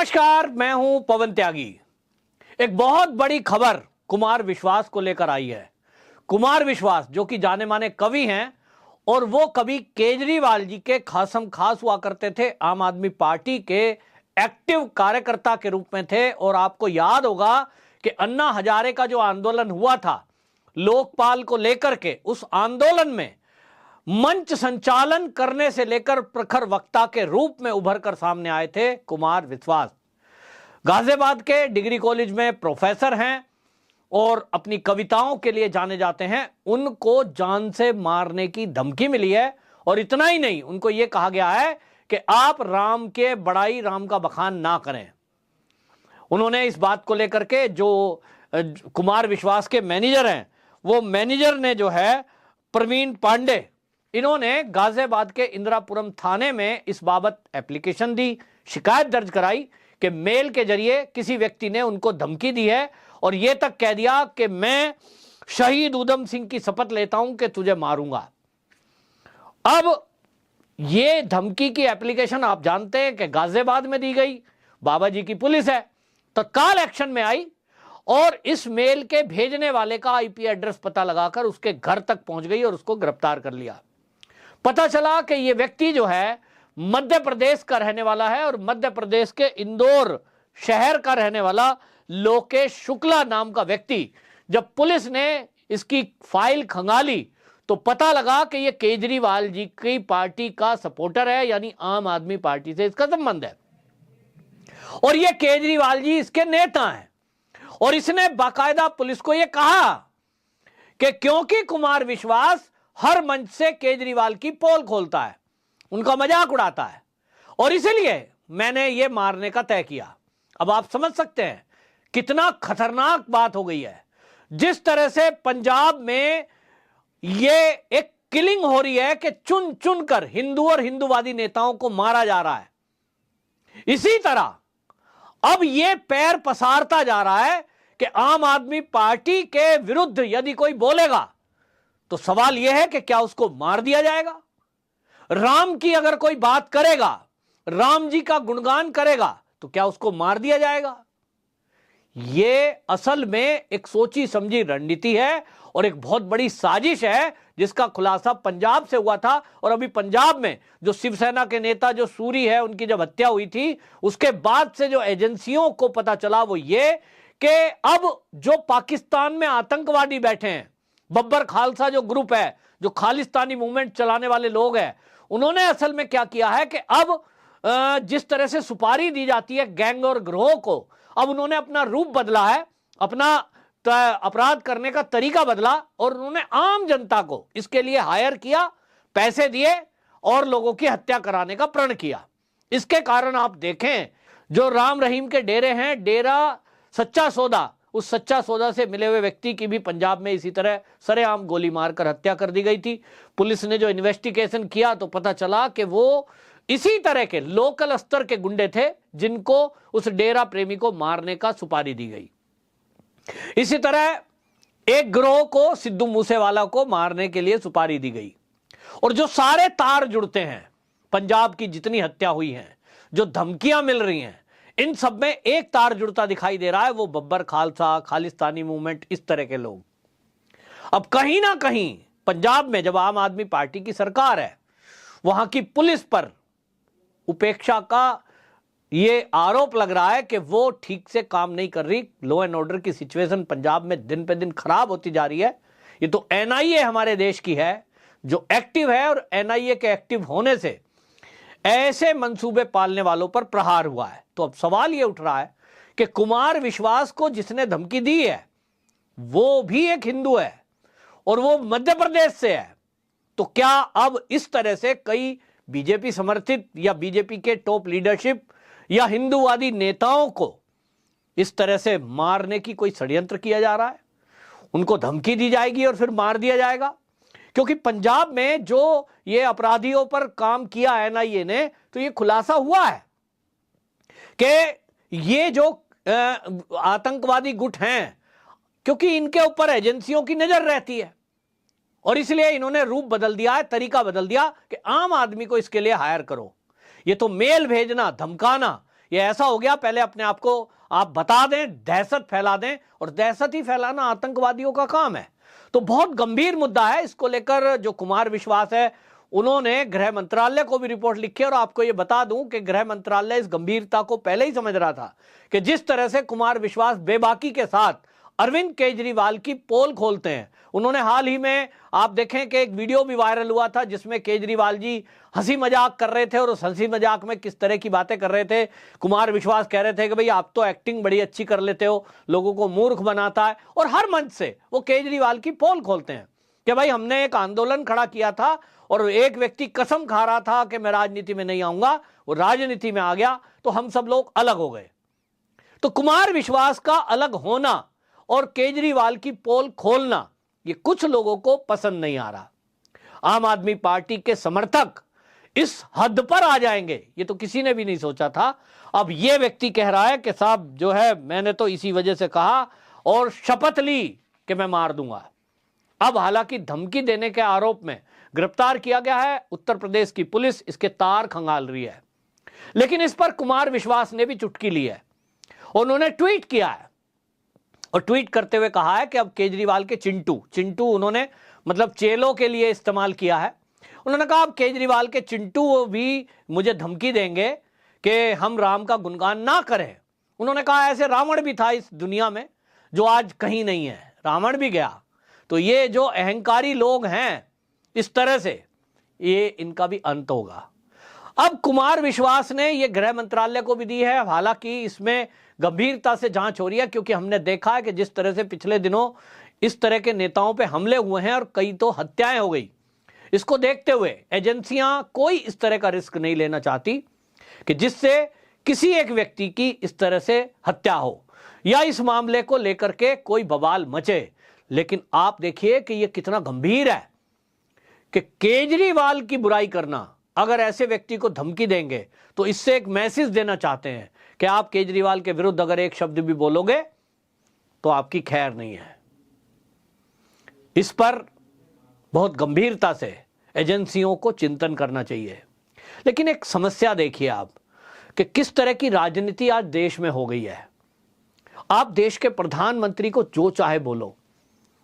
नमस्कार, मैं हूं पवन त्यागी। एक बहुत बड़ी खबर कुमार विश्वास को लेकर आई है। कुमार विश्वास जो कि जाने माने कवि हैं और वो कवि केजरीवाल जी के खासम खास हुआ करते थे, आम आदमी पार्टी के एक्टिव कार्यकर्ता के रूप में थे। और आपको याद होगा कि अन्ना हजारे का जो आंदोलन हुआ था लोकपाल को लेकर के, उस आंदोलन में मंच संचालन करने से लेकर प्रखर वक्ता के रूप में उभर कर सामने आए थे कुमार विश्वास। गाजियाबाद के डिग्री कॉलेज में प्रोफेसर हैं और अपनी कविताओं के लिए जाने जाते हैं। उनको जान से मारने की धमकी मिली है और इतना ही नहीं, उनको यह कहा गया है कि आप राम के बड़ाई, राम का बखान ना करें। उन्होंने इस बात को लेकर के जो कुमार विश्वास के मैनेजर हैं, वो मैनेजर ने जो है प्रवीण पांडे, इन्होंने गाजियाबाद के इंदिरापुरम थाने में इस बाबत एप्लीकेशन दी, शिकायत दर्ज कराई कि मेल के जरिए किसी व्यक्ति ने उनको धमकी दी है और यह तक कह दिया कि मैं शहीद उधम सिंह की शपथ लेता हूं कि तुझे मारूंगा। अब यह धमकी की एप्लीकेशन आप जानते हैं कि गाजियाबाद में दी गई। बाबा जी की पुलिस है, तत्काल एक्शन में आई और इस मेल के भेजने वाले का आईपी एड्रेस पता लगाकर उसके घर तक पहुंच गई और उसको गिरफ्तार कर लिया। पता चला कि यह व्यक्ति जो है मध्य प्रदेश का रहने वाला है और मध्य प्रदेश के इंदौर शहर का रहने वाला लोकेश शुक्ला नाम का व्यक्ति। जब पुलिस ने इसकी फाइल खंगाली तो पता लगा कि यह केजरीवाल जी की पार्टी का सपोर्टर है, यानी आम आदमी पार्टी से इसका संबंध है और यह केजरीवाल जी इसके नेता हैं। और इसने बाकायदा पुलिस को यह कहा कि क्योंकि कुमार विश्वास हर मंच से केजरीवाल की पोल खोलता है, उनका मजाक उड़ाता है और इसलिए मैंने यह मारने का तय किया। अब आप समझ सकते हैं कितना खतरनाक बात हो गई है। जिस तरह से पंजाब में यह एक किलिंग हो रही है कि चुन चुन कर हिंदू और हिंदूवादी नेताओं को मारा जा रहा है, इसी तरह अब यह पैर पसारता जा रहा है कि आम आदमी पार्टी के विरुद्ध यदि कोई बोलेगा तो सवाल यह है कि क्या उसको मार दिया जाएगा। राम की अगर कोई बात करेगा, राम जी का गुणगान करेगा, तो क्या उसको मार दिया जाएगा। यह असल में एक सोची समझी रणनीति है और एक बहुत बड़ी साजिश है जिसका खुलासा पंजाब से हुआ था। और अभी पंजाब में जो शिवसेना के नेता जो सूरी है, उनकी जब हत्या हुई थी, उसके बाद से जो एजेंसियों को पता चला वो ये कि अब जो पाकिस्तान में आतंकवादी बैठे हैं, बब्बर खालसा जो ग्रुप है, जो खालिस्तानी मूवमेंट चलाने वाले लोग हैं, उन्होंने असल में क्या किया है कि अब जिस तरह से सुपारी दी जाती है गैंग और गिरोह को, अब उन्होंने अपना रूप बदला है, अपना अपराध करने का तरीका बदला और उन्होंने आम जनता को इसके लिए हायर किया, पैसे दिए और लोगों की हत्या कराने का प्रण किया। इसके कारण आप देखें जो राम रहीम के डेरे हैं, डेरा सच्चा सौदा, उस सच्चा सौदा से मिले हुए व्यक्ति की भी पंजाब में इसी तरह सरेआम गोली मारकर हत्या कर दी गई थी। पुलिस ने जो इन्वेस्टिगेशन किया तो पता चला कि वो इसी तरह के लोकल स्तर के गुंडे थे जिनको उस डेरा प्रेमी को मारने का सुपारी दी गई। इसी तरह एक गिरोह को सिद्धू मूसेवाला को मारने के लिए सुपारी दी गई। और जो सारे तार जुड़ते हैं, पंजाब की जितनी हत्या हुई हैं, जो धमकियां मिल रही हैं, इन सब में एक तार जुड़ता दिखाई दे रहा है, वो बब्बर खालसा, खालिस्तानी मूवमेंट, इस तरह के लोग। अब कहीं ना कहीं पंजाब में जब आम आदमी पार्टी की सरकार है, वहां की पुलिस पर उपेक्षा का ये आरोप लग रहा है कि वो ठीक से काम नहीं कर रही। लॉ एंड ऑर्डर की सिचुएशन पंजाब में दिन पे दिन खराब होती जा रही है। ये तो एनआईए हमारे देश की है जो एक्टिव है और एनआईए के एक्टिव होने से ऐसे मंसूबे पालने वालों पर प्रहार हुआ है। तो अब सवाल यह उठ रहा है कि कुमार विश्वास को जिसने धमकी दी है वो भी एक हिंदू है और वो मध्य प्रदेश से है। तो क्या अब इस तरह से कई बीजेपी समर्थित या बीजेपी के टॉप लीडरशिप या हिंदूवादी नेताओं को इस तरह से मारने की कोई षड्यंत्र किया जा रहा है? उनको धमकी दी जाएगी और फिर मार दिया जाएगा? क्योंकि पंजाब में जो ये अपराधियों पर काम किया एनआईए ने, तो ये खुलासा हुआ है कि ये जो आतंकवादी गुट हैं, क्योंकि इनके ऊपर एजेंसियों की नजर रहती है और इसलिए इन्होंने रूप बदल दिया है, तरीका बदल दिया कि आम आदमी को इसके लिए हायर करो। ये तो मेल भेजना, धमकाना, ये ऐसा हो गया, पहले अपने आप को आप बता दें, दहशत फैला दें, और दहशत ही फैलाना आतंकवादियों का काम है। तो बहुत गंभीर मुद्दा है। इसको लेकर जो कुमार विश्वास है, उन्होंने गृह मंत्रालय को भी रिपोर्ट लिखी, और आपको यह बता दूं कि गृह मंत्रालय इस गंभीरता को पहले ही समझ रहा था कि जिस तरह से कुमार विश्वास बेबाकी के साथ अरविंद केजरीवाल की पोल खोलते हैं। उन्होंने हाल ही में आप देखें कि एक वीडियो भी वायरल हुआ था जिसमें केजरीवाल जी हंसी मजाक कर रहे थे, और उस हंसी मजाक में किस तरह की बातें कर रहे थे। कुमार विश्वास कह रहे थे कि भाई आप तो एक्टिंग बड़ी अच्छी कर लेते हो, लोगों को मूर्ख बनाता है, और हर मंच से वो केजरीवाल की पोल खोलते हैं कि भाई हमने एक आंदोलन खड़ा किया था और एक व्यक्ति कसम खा रहा था कि मैं राजनीति में नहीं आऊंगा, वो राजनीति में आ गया तो हम सब लोग अलग हो गए। तो कुमार विश्वास का अलग होना और केजरीवाल की पोल खोलना, ये कुछ लोगों को पसंद नहीं आ रहा। आम आदमी पार्टी के समर्थक इस हद पर आ जाएंगे, ये तो किसी ने भी नहीं सोचा था। अब ये व्यक्ति कह रहा है कि साहब जो है, मैंने तो इसी वजह से कहा और शपथ ली कि मैं मार दूंगा। अब हालांकि धमकी देने के आरोप में गिरफ्तार किया गया है, उत्तर प्रदेश की पुलिस इसके तार खंगाल रही है, लेकिन इस पर कुमार विश्वास ने भी चुटकी ली है। उन्होंने ट्वीट किया है, और ट्वीट करते हुए कहा है कि अब केजरीवाल के चिंटू उन्होंने मतलब चेलों के लिए इस्तेमाल किया है। उन्होंने कहा अब केजरीवाल के चिंटू भी मुझे धमकी देंगे कि हम राम का गुणगान ना करें। उन्होंने कहा ऐसे रावण भी था इस दुनिया में जो आज कहीं नहीं है, रावण भी गया। तो ये जो अहंकारी लोग हैं इस तरह से, ये इनका भी अंत होगा। अब कुमार विश्वास ने ये गृह मंत्रालय को भी दी है, हालांकि इसमें गंभीरता से जांच हो रही है, क्योंकि हमने देखा है कि जिस तरह से पिछले दिनों इस तरह के नेताओं पे हमले हुए हैं और कई तो हत्याएं हो गई, इसको देखते हुए एजेंसियां कोई इस तरह का रिस्क नहीं लेना चाहती कि जिससे किसी एक व्यक्ति की इस तरह से हत्या हो या इस मामले को लेकर के कोई बवाल मचे। लेकिन आप देखिए कि यह कितना गंभीर है कि केजरीवाल की बुराई करना, अगर ऐसे व्यक्ति को धमकी देंगे तो इससे एक मैसेज देना चाहते हैं कि आप केजरीवाल के विरुद्ध अगर एक शब्द भी बोलोगे तो आपकी खैर नहीं है। इस पर बहुत गंभीरता से एजेंसियों को चिंतन करना चाहिए। लेकिन एक समस्या देखिए आप कि किस तरह की राजनीति आज देश में हो गई है। आप देश के प्रधानमंत्री को जो चाहे बोलो,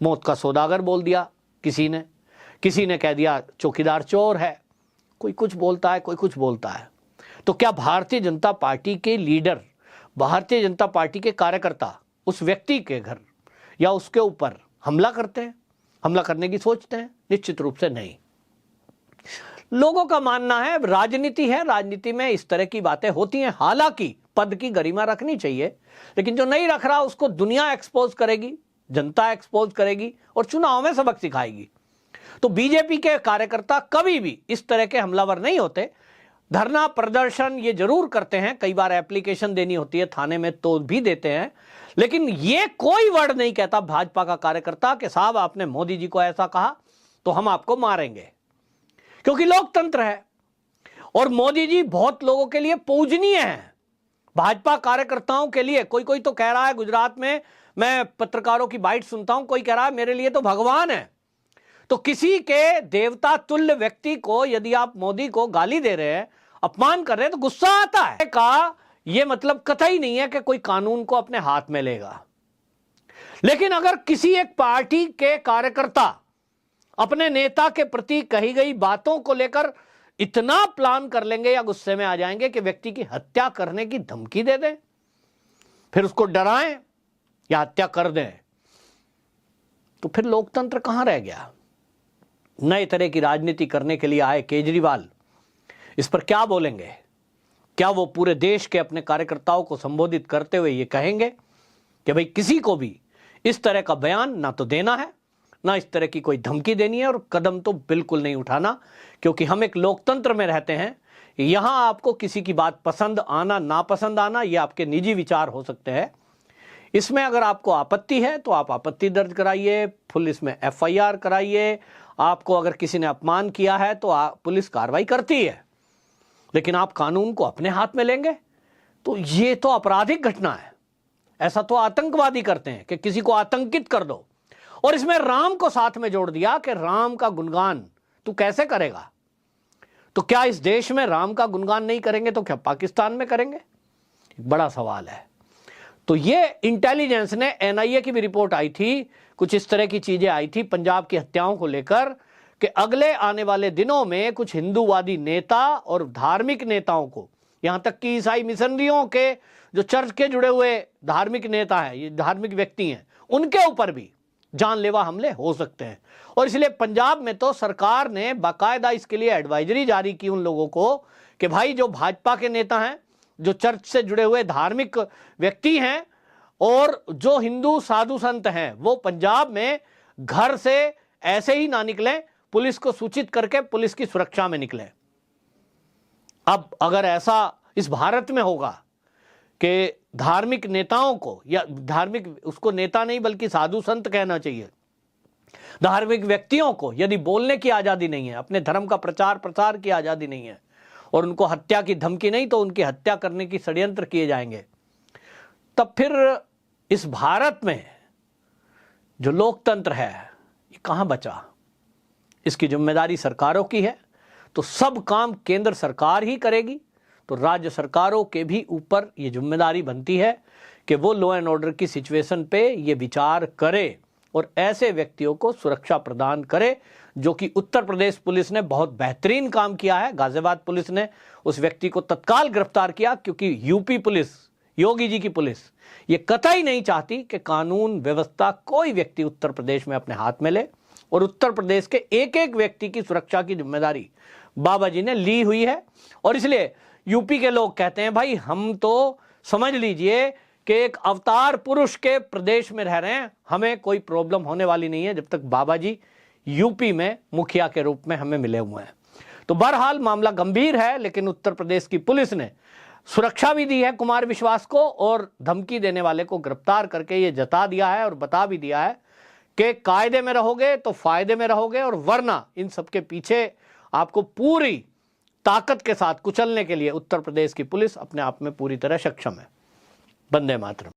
मौत का सौदागर बोल दिया किसी ने कह दिया चौकीदार चोर है, कोई कुछ बोलता है, कोई कुछ बोलता है। तो क्या भारतीय जनता पार्टी के लीडर, भारतीय जनता पार्टी के कार्यकर्ता उस व्यक्ति के घर या उसके ऊपर हमला करते हैं, हमला करने की सोचते हैं? निश्चित रूप से नहीं। लोगों का मानना है राजनीति है, राजनीति में इस तरह की बातें होती हैं। हालांकि पद की गरिमा रखनी चाहिए, लेकिन जो नहीं रख रहा उसको दुनिया एक्सपोज करेगी, जनता एक्सपोज करेगी और चुनाव में सबक सिखाएगी। तो बीजेपी के कार्यकर्ता कभी भी इस तरह के हमलावर नहीं होते। धरना प्रदर्शन ये जरूर करते हैं, कई बार एप्लीकेशन देनी होती है थाने में तो भी देते हैं, लेकिन ये कोई वर्ड नहीं कहता भाजपा का कार्यकर्ता कि साहब आपने मोदी जी को ऐसा कहा तो हम आपको मारेंगे, क्योंकि लोकतंत्र है और मोदी जी बहुत लोगों के लिए पूजनीय है। भाजपा कार्यकर्ताओं के लिए कोई तो कह रहा है, गुजरात में मैं पत्रकारों की बाइट सुनता हूं, कोई कह रहा है मेरे लिए तो भगवान है। तो किसी के देवता तुल्य व्यक्ति को यदि आप मोदी को गाली दे रहे हैं, अपमान कर रहे हैं, तो गुस्सा आता है का यह मतलब कतई नहीं है कि कोई कानून को अपने हाथ में लेगा। लेकिन अगर किसी एक पार्टी के कार्यकर्ता अपने नेता के प्रति कही गई बातों को लेकर इतना प्लान कर लेंगे या गुस्से में आ जाएंगे कि व्यक्ति की हत्या करने की धमकी दे दें, फिर उसको डराएं या हत्या कर दें, तो फिर लोकतंत्र कहां रह गया? नए तरह की राजनीति करने के लिए आए केजरीवाल इस पर क्या बोलेंगे? क्या वो पूरे देश के अपने कार्यकर्ताओं को संबोधित करते हुए ये कहेंगे कि भाई किसी को भी इस तरह का बयान ना तो देना है, ना इस तरह की कोई धमकी देनी है, और कदम तो बिल्कुल नहीं उठाना, क्योंकि हम एक लोकतंत्र में रहते हैं। यहां आपको किसी की बात पसंद आना ना पसंद आना ये आपके निजी विचार हो सकते हैं। इसमें अगर आपको आपत्ति है तो आप आपत्ति दर्ज कराइए, पुलिस में FIR कराइए। आपको अगर किसी ने अपमान किया है तो पुलिस कार्रवाई करती है, लेकिन आप कानून को अपने हाथ में लेंगे तो ये तो आपराधिक घटना है। ऐसा तो आतंकवादी करते हैं कि किसी को आतंकित कर दो, और इसमें राम को साथ में जोड़ दिया कि राम का गुणगान तू कैसे करेगा? तो क्या इस देश में राम का गुणगान नहीं करेंगे तो क्या पाकिस्तान में करेंगे? बड़ा सवाल है। तो ये इंटेलिजेंस ने, एनआईए की भी रिपोर्ट आई थी, कुछ इस तरह की चीजें आई थी पंजाब की हत्याओं को लेकर कि अगले आने वाले दिनों में कुछ हिंदूवादी नेता और धार्मिक नेताओं को, यहां तक कि ईसाई मिशनरियों के जो चर्च के जुड़े हुए धार्मिक नेता हैं, ये धार्मिक व्यक्ति हैं, उनके ऊपर भी जानलेवा हमले हो सकते हैं। और इसलिए पंजाब में तो सरकार ने बाकायदा इसके लिए एडवाइजरी जारी की उन लोगों को कि भाई जो भाजपा के नेता हैं, जो चर्च से जुड़े हुए धार्मिक व्यक्ति हैं और जो हिंदू साधु संत हैं, वो पंजाब में घर से ऐसे ही ना निकलें, पुलिस को सूचित करके पुलिस की सुरक्षा में निकलें। अब अगर ऐसा इस भारत में होगा कि धार्मिक नेताओं को, या धार्मिक, उसको नेता नहीं बल्कि साधु संत कहना चाहिए, धार्मिक व्यक्तियों को यदि बोलने की आजादी नहीं है, अपने धर्म का प्रचार प्रसार की आजादी नहीं है, और उनको हत्या की धमकी नहीं तो उनकी हत्या करने की षड्यंत्र किए जाएंगे, तब फिर इस भारत में जो लोकतंत्र है ये कहां बचा? इसकी जिम्मेदारी सरकारों की है, तो सब काम केंद्र सरकार ही करेगी, तो राज्य सरकारों के भी ऊपर ये जिम्मेदारी बनती है कि वो लॉ एंड ऑर्डर की सिचुएशन पे ये विचार करे और ऐसे व्यक्तियों को सुरक्षा प्रदान करे, जो कि उत्तर प्रदेश पुलिस ने बहुत बेहतरीन काम किया है। गाजियाबाद पुलिस ने उस व्यक्ति को तत्काल गिरफ्तार किया, क्योंकि यूपी पुलिस, योगी जी की पुलिस, ये कतई नहीं चाहती कि कानून व्यवस्था कोई व्यक्ति उत्तर प्रदेश में अपने हाथ में ले, और उत्तर प्रदेश के एक एक व्यक्ति की सुरक्षा की जिम्मेदारी बाबा जी ने ली हुई है। और इसलिए यूपी के लोग कहते हैं भाई हम तो समझ लीजिए कि एक अवतार पुरुष के प्रदेश में रह रहे हैं, हमें कोई प्रॉब्लम होने वाली नहीं है जब तक बाबा जी यूपी में मुखिया के रूप में हमें मिले हुए हैं। तो बहरहाल मामला गंभीर है, लेकिन उत्तर प्रदेश की पुलिस ने सुरक्षा भी दी है कुमार विश्वास को, और धमकी देने वाले को गिरफ्तार करके ये जता दिया है और बता भी दिया है कि कायदे में रहोगे तो फायदे में रहोगे, और वरना इन सबके पीछे आपको पूरी ताकत के साथ कुचलने के लिए उत्तर प्रदेश की पुलिस अपने आप में पूरी तरह सक्षम है। वंदे मातरम।